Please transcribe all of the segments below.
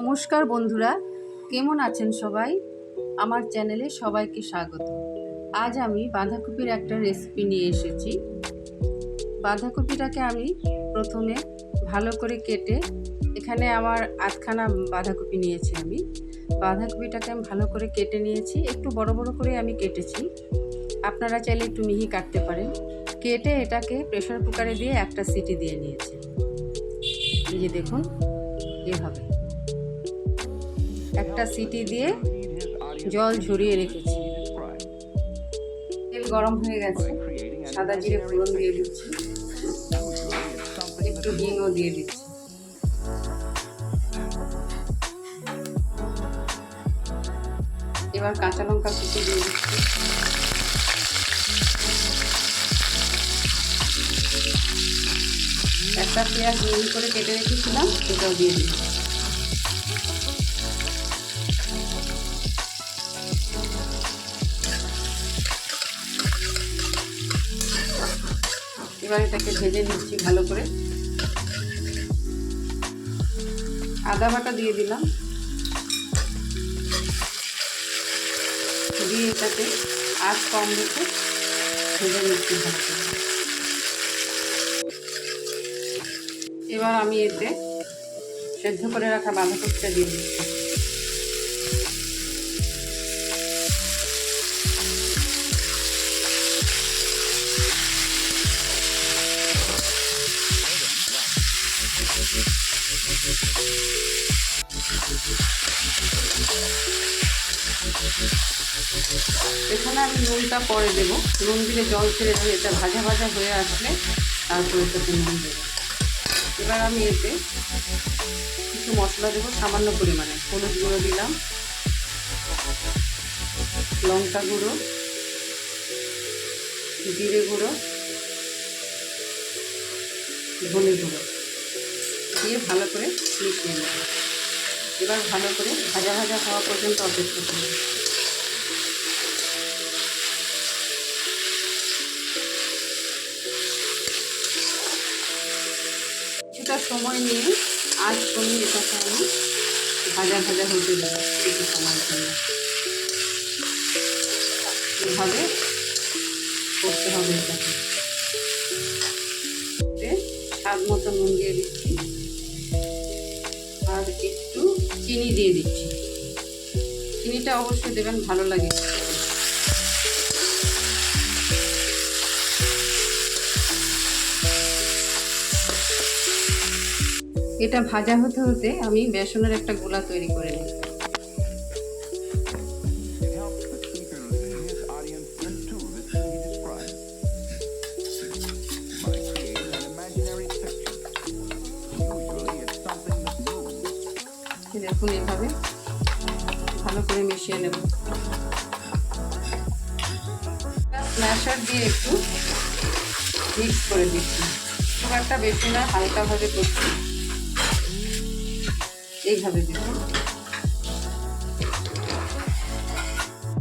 নমস্কার বন্ধুরা, কেমন আছেন সবাই? আমার চ্যানেলে সবাইকে স্বাগত। আজ আমি বাঁধাকপির একটা রেসিপি নিয়ে এসেছি। বাঁধাকপিটাকে আমি প্রথমে ভালো করে কেটে, এখানে আমার আধখানা বাঁধাকপি নিয়েছি আমি। বাঁধাকপিটাকে আমি ভালো করে কেটে নিয়েছি, একটু বড় বড় করে আমি কেটেছি। আপনারা চাইলে একটু মিহি কাটতে পারেন। কেটে এটাকে প্রেসার কুকারে দিয়ে একটা সিটি দিয়ে নিয়েছি। এই যে দেখুন, এভাবে একটা সিটি দিয়ে জল ঝরিয়ে রেখেছি। তেল গরম হয়ে গেছে, সাদা জিরে ফোড়ন দিয়ে দিচ্ছি, একটু হিংও দিয়ে দিচ্ছি। এবার কাঁচা লঙ্কা কুচি দিয়ে দিচ্ছি, একটা পেঁয়াজ মিহি করে কেটে রেখেছিলাম, সেটাও দিয়ে দিচ্ছি। এবার এটাকে ভেজে নিচ্ছি ভালো করে। আদা বাটা দিয়ে দিলাম, দিয়ে এটাকে আঁচ কম রেখে ভেজে নিচ্ছি ভালো করে। এবার আমি এতে সেদ্ধ করে রাখা বাঁধাকপিটা দিয়ে দিচ্ছি। এখানে আমি নুনটা পরে দেবো, নুন দিলে জল ছেড়ে দেবে। এটা ভাজা ভাজা হয়ে আসলে তারপরে এটাতে নুন দেবো। এবার আমি এতে কিছু মশলা দেবো সামান্য পরিমাণে। হলুদ গুঁড়ো দিলাম, লঙ্কা গুঁড়ো, জিরে গুঁড়ো, ধনে গুঁড়ো দিয়ে ভালো করে মিশিয়ে নেব। এবার ভালো করে ভাজা ভাজা হওয়া পর্যন্ত অপেক্ষা করব। কিছুটা সময় নিয়ে আঁচ কমিয়ে এটাকে আমি ভাজা ভাজা হতে দেব কিছু সময়ের জন্য। এভাবে করতে হবে এটাকে। স্বাদ মতো নুন দিয়ে দিচ্ছি আর একটু চিনি দিয়ে দিচ্ছি। চিনিটা অবশ্যই দেবেন, ভালো লাগে। এটা ভাজা হতে হতে আমি বেসনের একটা গোলা তৈরি করে নিই। দেখুন, এভাবে ভালো করে মিশিয়ে নেব। স্ম্যাশার দিয়ে একটু মিক্স করে দিচ্ছি, খুব একটা বেশি না, হালকাভাবে করছি। এইভাবে দেখুন।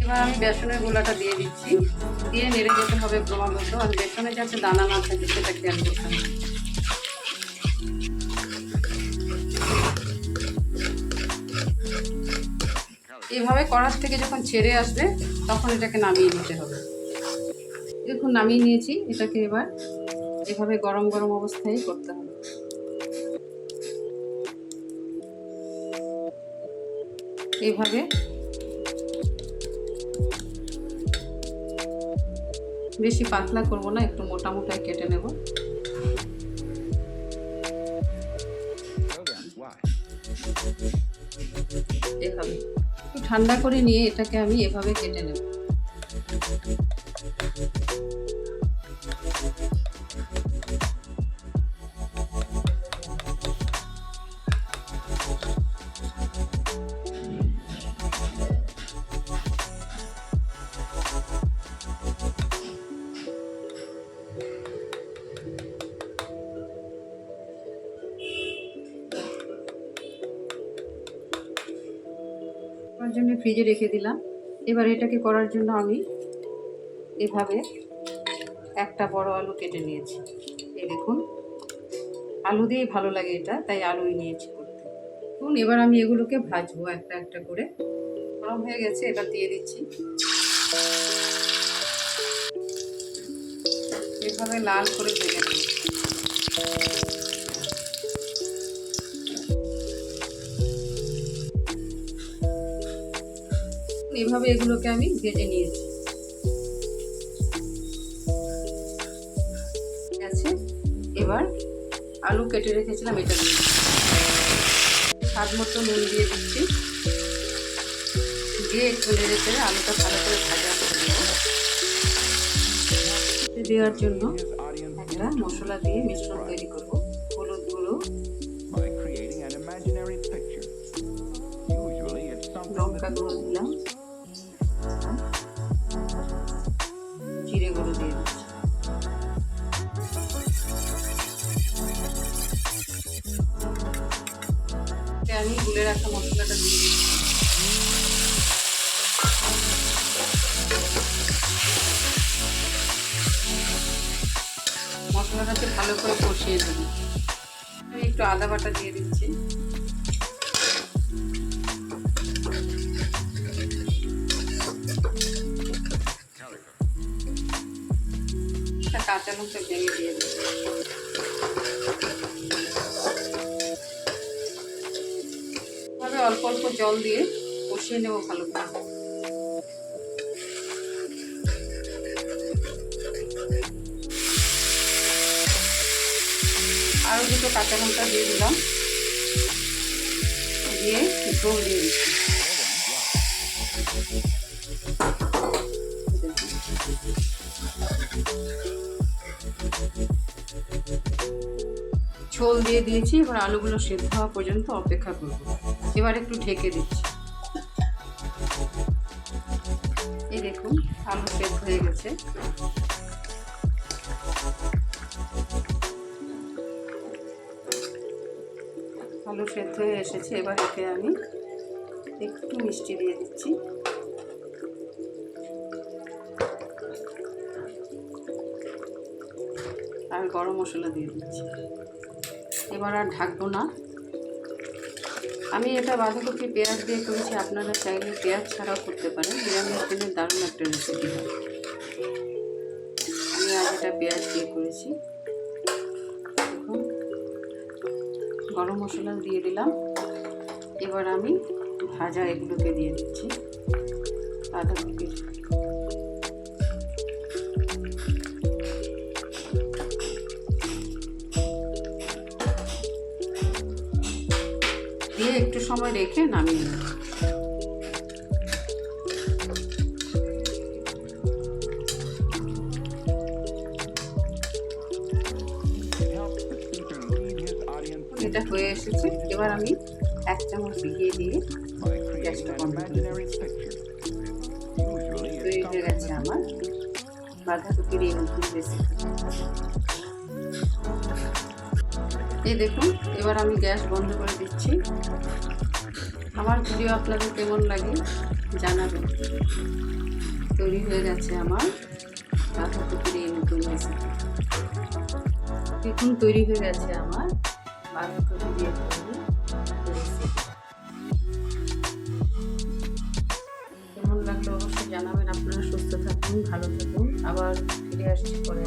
এবার আমি বেসনের গোলাটা দিয়ে দিচ্ছি, দিয়ে নেড়ে যেতে হবে ক্রমাগত। আর বেসনে যাতে দানা না থাকে সেটা খেয়াল করতে হবে। এইভাবে কড়ার থেকে যখন ছেড়ে আসবে তখন এটাকে নামিয়ে নিতে হবে। দেখুন, নামিয়ে নিয়েছি। এটাকে এবার এভাবে গরম গরম অবস্থায় করতে হবে। এইভাবে বেশি পাতলা করব না, একটু মোটা মোটায় কেটে নেব। এভাবে একটু ঠান্ডা করে নিয়ে এটাকে আমি এভাবে কেটে নেব। করার জন্য ফ্রিজে রেখে দিলাম। এবার এটাকে করার জন্য আমি এভাবে একটা বড় আলু কেটে নিয়েছি। এই দেখুন, আলু দিয়েই ভালো লাগে এটা, তাই আলুই নিয়েছি করতে। এখন এবার আমি এগুলোকে ভাজবো একটা একটা করে। গরম হয়ে গেছে, এবার দিয়ে দিচ্ছি। এভাবে লাল করে ভেজে নেব। এভাবে এগুলোকে আমি ভেজে নিয়েছি। ঠিক আছে, এবার আলু কেটে রেখেছিলাম, এটা দিয়ে স্বাদ মতো নুন দিয়ে দিচ্ছি। দিয়ে একটু নেড়ে চেড়ে আলুটা ভালো করে ভাজা দেওয়ার জন্য একটা মশলা দিয়ে মিশ্রণ তৈরি করব। হলুদ গুঁড়ো, লঙ্কা গুঁড়ো দিলাম, জিরে গুঁড়ো দিয়ে দিচ্ছি। আমি গুলে রাখা মশলাটা দিয়ে দিচ্ছি। মশলাটাকে ভালো করে কষিয়ে দেবো। আমি একটু আদা বাটা দিয়ে দিচ্ছি। একটা কাঁচা লঙ্কা ভেঙে দিয়ে দিচ্ছি। এভাবে অল্প অল্প জল দিয়ে কষিয়ে নেবো ভালো করে। আরও দুটো কাঁচা লঙ্কা দিয়ে দিলাম, দিয়ে ঝোল দিয়ে দিচ্ছি। ঝোল দিয়ে দিয়েছি, এবার আলুগুলো সেদ্ধ হওয়া পর্যন্ত অপেক্ষা করব। এবার একটু ঢেকে দিচ্ছি। এই দেখুন আলু সেদ্ধ হয়ে গেছে। আলু সেদ্ধ হয়ে এসেছে, এবার এতে আমি একটু মিষ্টি দিয়ে দিচ্ছি। আর গরম মশলা দিয়ে দিচ্ছি। এবার আর ঢাকবো না। আমি এটা বাঁধাকপি পেঁয়াজ দিয়ে করেছি, আপনারা চাইলে পেঁয়াজ ছাড়াও করতে পারেন। নিরামিষ দিনের দারুণ একটা রেসিপি হয়। আমি আজ এটা পেঁয়াজ দিয়ে করেছি। দেখুন গরম মশলা দিয়ে দিলাম। এবার আমি ভাজা এগুলোকে দিয়ে দিচ্ছি বাঁধাকপি। দিয়ে একটু সময় রেখে নামিয়ে নেব। এটা হয়ে এসেছে, এবার আমি 1 চামচ ঘি দিয়ে গ্যাসটা বন্ধ করে দিচ্ছি। তৈরি হয়ে গেছে আমার বাঁধাকপির এই নতুন রেসিপি। এই দেখুন এবার আমি গ্যাস বন্ধ করে দিচ্ছি। আমার ভিডিও আপনাদের কেমন লাগে জানাবেন। তৈরি হয়ে গেছে আমার বাঁধাকপির এই নতুন রেসিপি। দেখুন তৈরি হয়ে গেছে আমার বাঁধাকপি দিয়ে তৈরি রেসিপি। কেমন লাগলো অবশ্যই জানাবেন। আপনারা সুস্থ থাকুন, ভালো থাকুন। আবার ফিরে আসছি পরে।